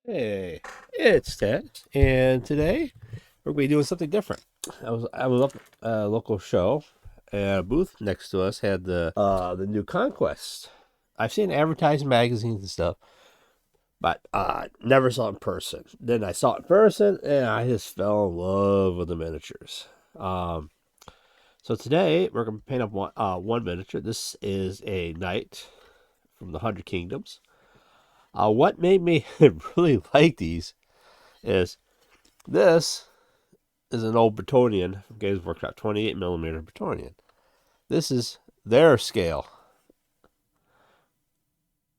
Hey, it's Ted, and today we're going to be doing something different. I was up at a local show, and a booth next to us had the new Conquest. I've seen advertised in magazines and stuff, but never saw it in person. Then I saw it in person, and I just fell in love with the miniatures. Um, so today we're going to paint up one miniature. This is a knight from the Hundred Kingdoms. What made me really like these is this is an old Bretonian from Games Workshop, 28 millimeter Bretonian. This is their scale.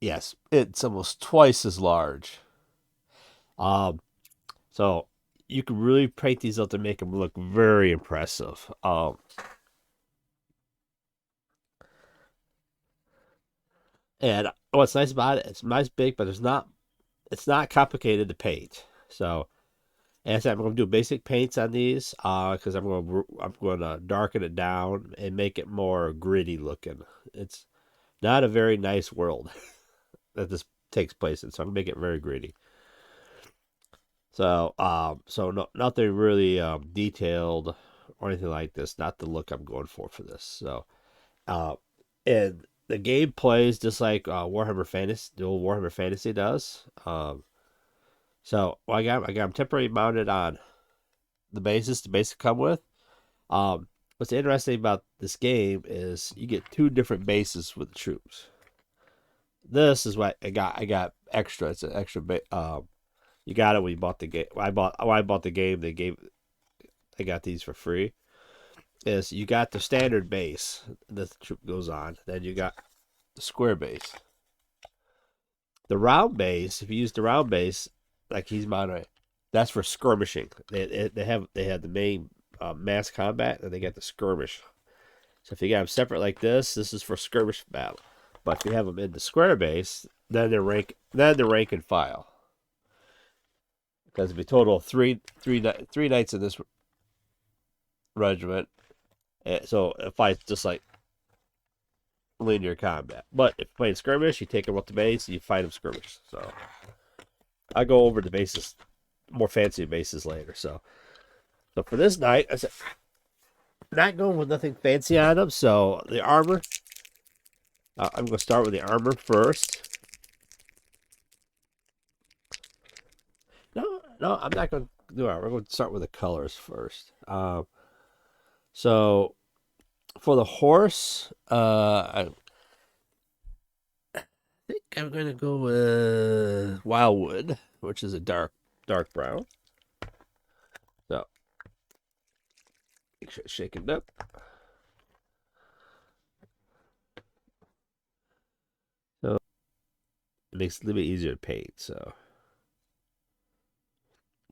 Yes, it's almost twice as large. Um, so you can really paint these up to make them look very impressive. And what's nice about it, it's nice big, but it's not complicated to paint. So as I said, I'm going to do basic paints on these because I'm going to darken it down and make it more gritty looking. It's not a very nice world that this takes place in, so I'm gonna make it very gritty. So no, nothing really detailed or anything like this. Not the look I'm going for this. So, uh, and the game plays just like Warhammer Fantasy, the old Warhammer Fantasy does. So well, I got them temporarily mounted on the bases. The base come with. What's interesting about this game is you get two different bases with the troops. This is what I got. I got extra. It's an extra. You got it when you bought the game. When I bought the game, they got these for free. Is you got the standard base that the troop goes on. Then you got the square base. The round base, if you use the round base, like he's mounted, that's for skirmishing. They have the main mass combat, and they got the skirmish. So if you got them separate like this is for skirmish battle. But if you have them in the square base, then they're rank and file. Because if you total three knights in this regiment, so it fights just like linear combat. But if you're playing skirmish, you take them up the base and you fight them skirmish. So I go over the bases, more fancy bases later. So for this night, I said not going with nothing fancy on them. So the armor, I'm going to start with the armor first. No, no, I'm not going to do armor. We're going to start with the colors first. So for the horse, I think I'm going to go with Wildwood, which is a dark brown. So make sure it's shaken up. So it makes it a little bit easier to paint. So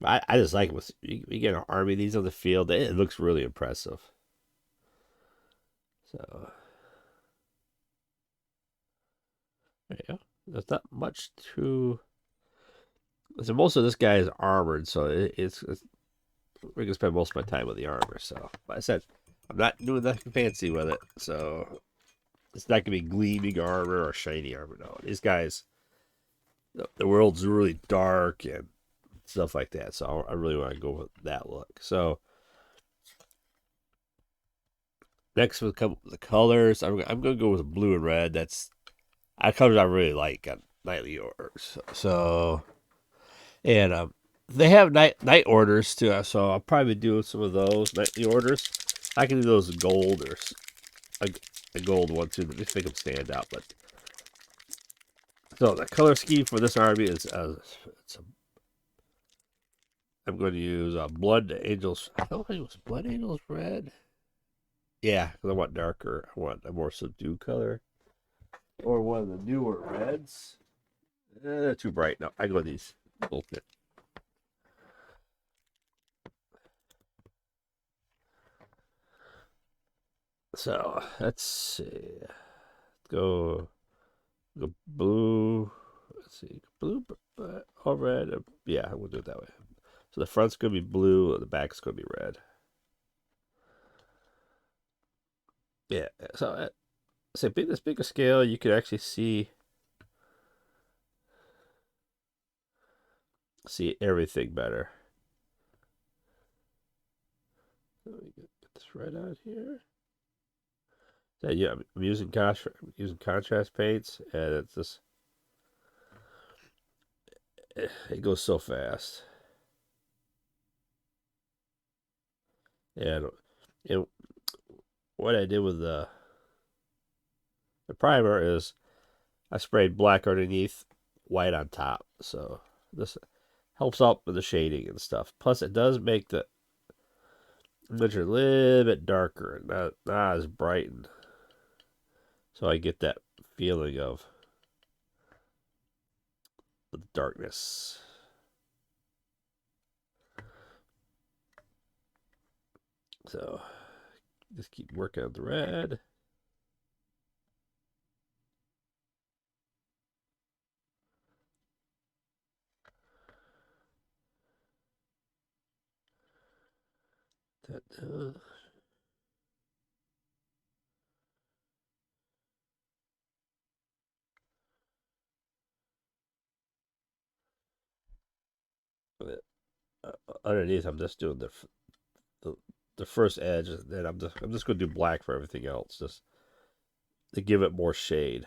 I just like it. You get an army of these on the field, it looks really impressive. So there you go. There's not much to. So most of this guy is armored, so it's we're gonna spend most of my time with the armor. So, but I said I'm not doing nothing fancy with it, so it's not gonna be gleaming armor or shiny armor. No, these guys, the world's really dark and stuff like that. So I really want to go with that look. So next will come the colors. I'm gonna go with blue and red. That's colors I really like on nightly orders. So and they have night orders too. So I'll probably do some of those nightly orders. I can do those in gold or a, a gold one too, just make them stand out. But so the color scheme for this army is I'm going to use Blood Angels. I don't think it was Blood Angels red. Yeah, because I want darker. I want a more subdued color. Or one of the newer reds. They're too bright. No, I go with these. Bullshit. So let's see. Go go blue. Let's see. Blue or red. Yeah, we'll do it that way. So the front's gonna be blue, the back's gonna be red. Yeah. So this bigger scale, you could actually see see everything better. Let me get this right out here. So, yeah, I'm using contrast paints, and it's just it goes so fast. And and what I did with the primer is I sprayed black underneath, white on top. So this helps out with the shading and stuff. Plus, it does make the image a little bit darker and not as bright. So I get that feeling of the darkness. So just keep working on the red. That, underneath, I'm just doing the the first edge, and then I'm just going to do black for everything else, just to give it more shade.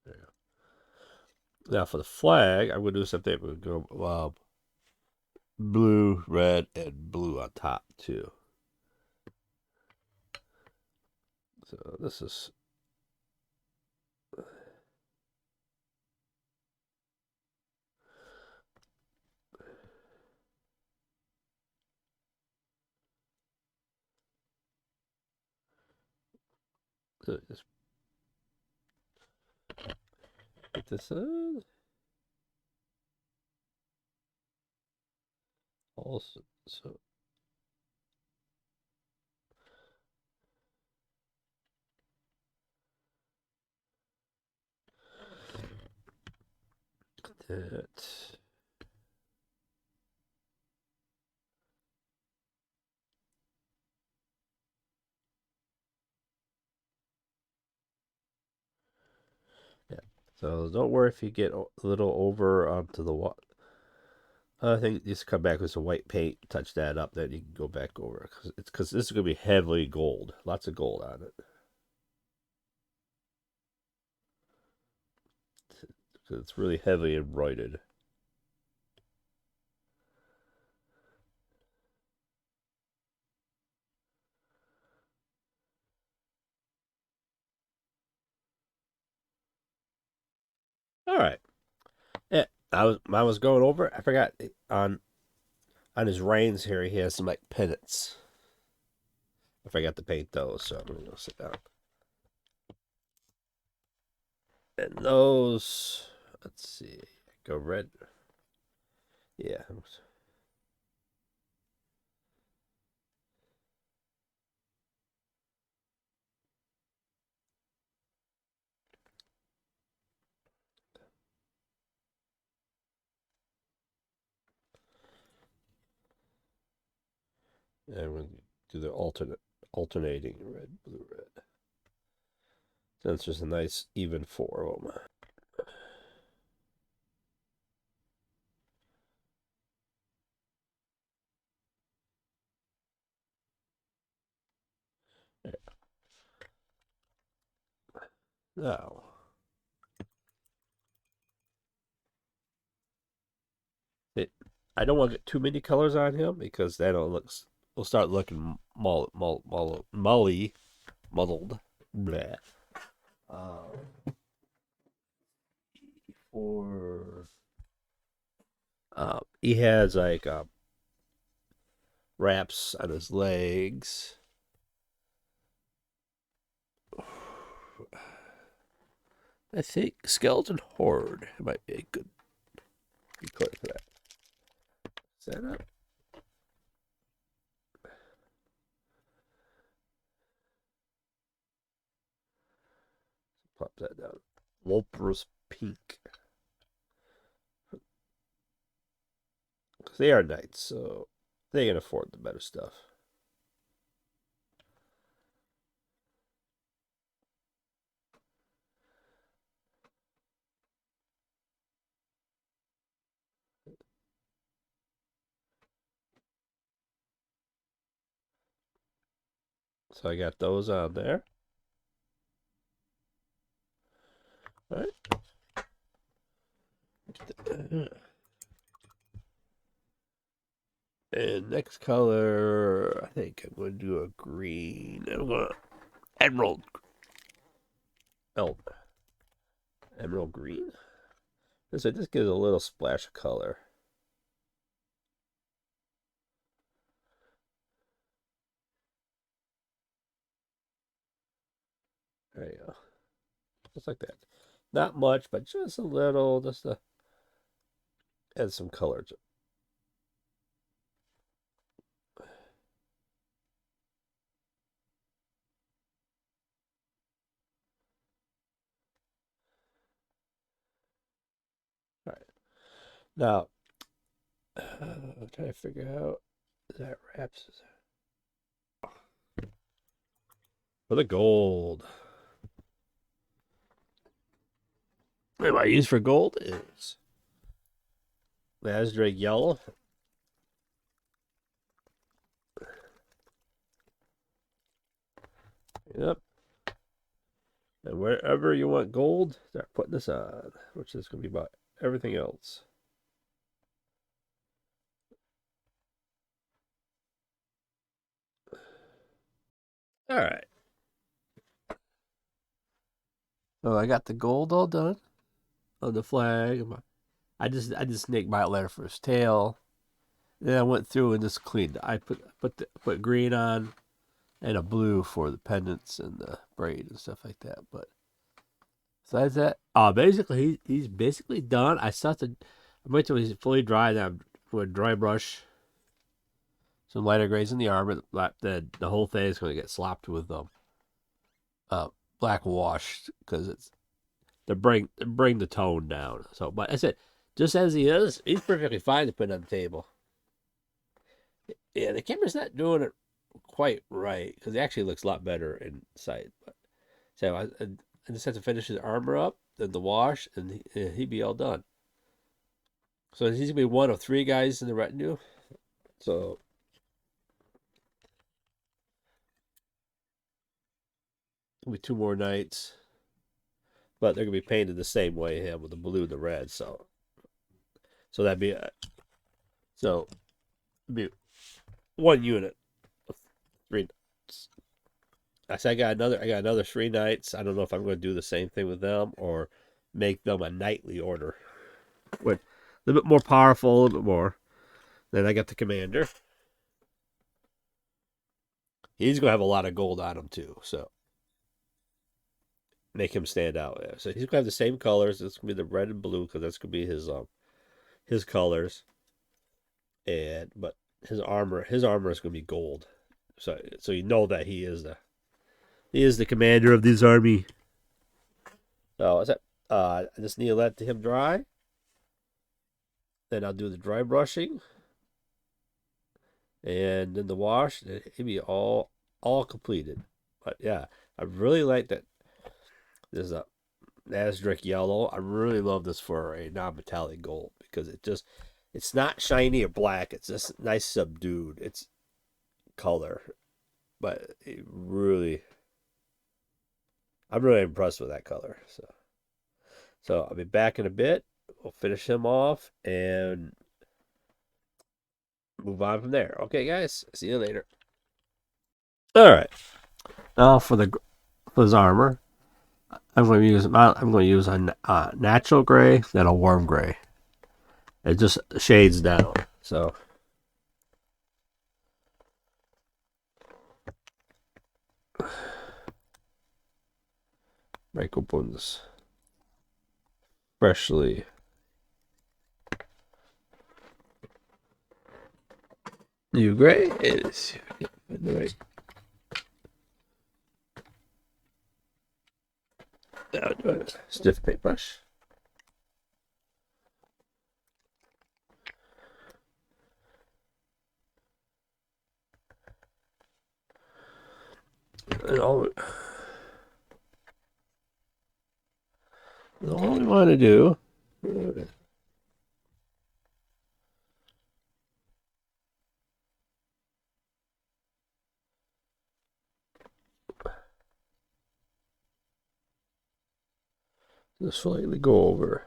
There. Now for the flag, I'm going to do something. We're going to go blue, red, and blue on top too. So this is just put this in. Also, so that. Yeah. So don't worry if you get a little over to the wall. I think just come back with some white paint, touch that up, then you can go back over because this is gonna be heavily gold, lots of gold on it. It's really heavily embroidered. All right. Yeah, I was going over. I forgot on his reins here. He has some like pennants. I forgot to paint those, so I'm gonna go sit down. And those, let's see, go red. Yeah. And we'll do the alternating red, blue, red. Since there's a nice even four of them. Now, it, I don't want to get too many colors on him because then it'll start looking muddled. Blah. Or he has like wraps on his legs. I think skeleton horde might be a good color for that. Is that up? Pop that down. Wolper's pink. Because they are knights, so they can afford the better stuff. So I got those on there. All right. And next color, I think I'm going to do a green. I'm going to emerald. Oh, emerald green. So it just gives a little splash of color. There you go. Just like that. Not much, but just a little, just to add some color to it. All right. Now, I'm trying to figure out that wraps for the gold. What I use for gold is Drake yellow. Yep. And wherever you want gold, start putting this on, which is going to be about everything else. All right. So I got the gold all done on the flag. I just snake my letter for his tail. Then I went through and just cleaned. I put green on and a blue for the pendants and the braid and stuff like that. But besides that, basically he's basically done. I wait till he's fully dry. Then I'm with a dry brush, some lighter grays in the armor. The whole thing is going to get slopped with black wash because it's to bring the tone down. So, but I said, just as he is, he's perfectly fine to put on the table. Yeah, the camera's not doing it quite right because it actually looks a lot better inside. But so I just have to finish his armor up, then the wash, and he'd be all done. So he's gonna be one of three guys in the retinue. So it'll be two more knights, but they're gonna be painted the same way, him with the blue and the red. So that'd be so it'd be one unit of three. I said I got another three knights. I don't know if I'm going to do the same thing with them or make them a knightly order, with a little bit more powerful, a little bit more. Then I got the commander. He's going to have a lot of gold on him too, so make him stand out. Yeah. So he's going to have the same colors. It's going to be the red and blue because that's going to be his colors. But his armor is going to be gold. So you know that he is the commander of this army. So I just need to let him dry. Then I'll do the dry brushing, and then the wash. And it'll be all completed. But yeah, I really like that. This is a Nasdaq yellow. I really love this for a non-metallic gold because it's not shiny or black. It's just nice subdued. It's color, but I'm really impressed with that color. So I'll be back in a bit. We'll finish him off and move on from there. Okay, guys. See you later. All right. Now for his armor, I'm going to use a natural gray, then a warm gray. It just shades down. So break opens freshly. New gray is right. Now do a stiff paintbrush. And all we want to do Just slightly go over.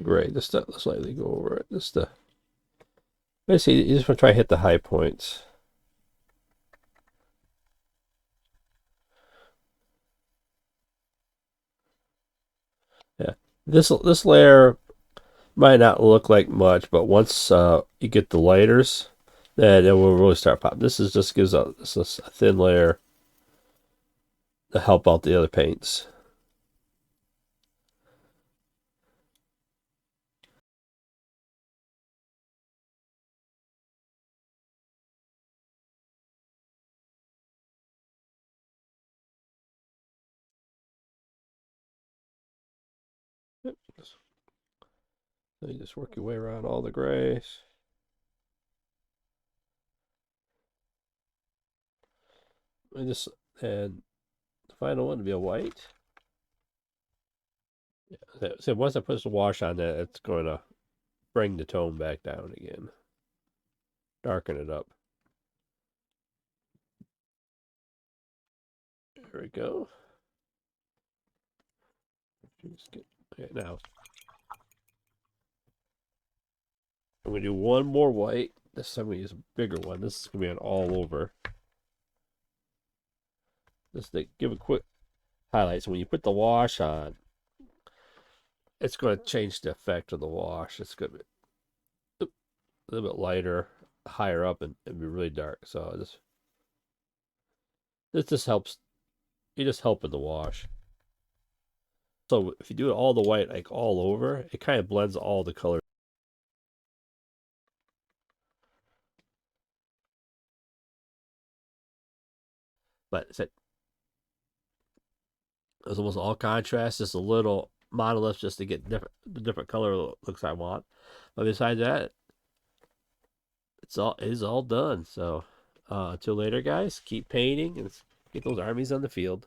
Gray, just slightly go over it. Just basically, you just want to try to hit the high points. Yeah, this layer might not look like much, but once you get the lighters, then it will really start popping. This is just gives a thin layer to help out the other paints. So you just work your way around all the grays. And the final one to be a white. Yeah. So once I put the wash on that, it's going to bring the tone back down again, darken it up. There we go. Okay, now I'm going to do one more white. This time I'm going to use a bigger one. This is going to be an all over. Just to give a quick highlight. So when you put the wash on, it's going to change the effect of the wash. It's going to be a little bit lighter, higher up, and be really dark. So this just helps. You just help in the wash. So if you do it all the white, like all over, it kind of blends all the colors. But it was almost all contrast, just a little monolith just to get the different color looks I want. But besides that, it is all done. So until later, guys, keep painting and get those armies on the field.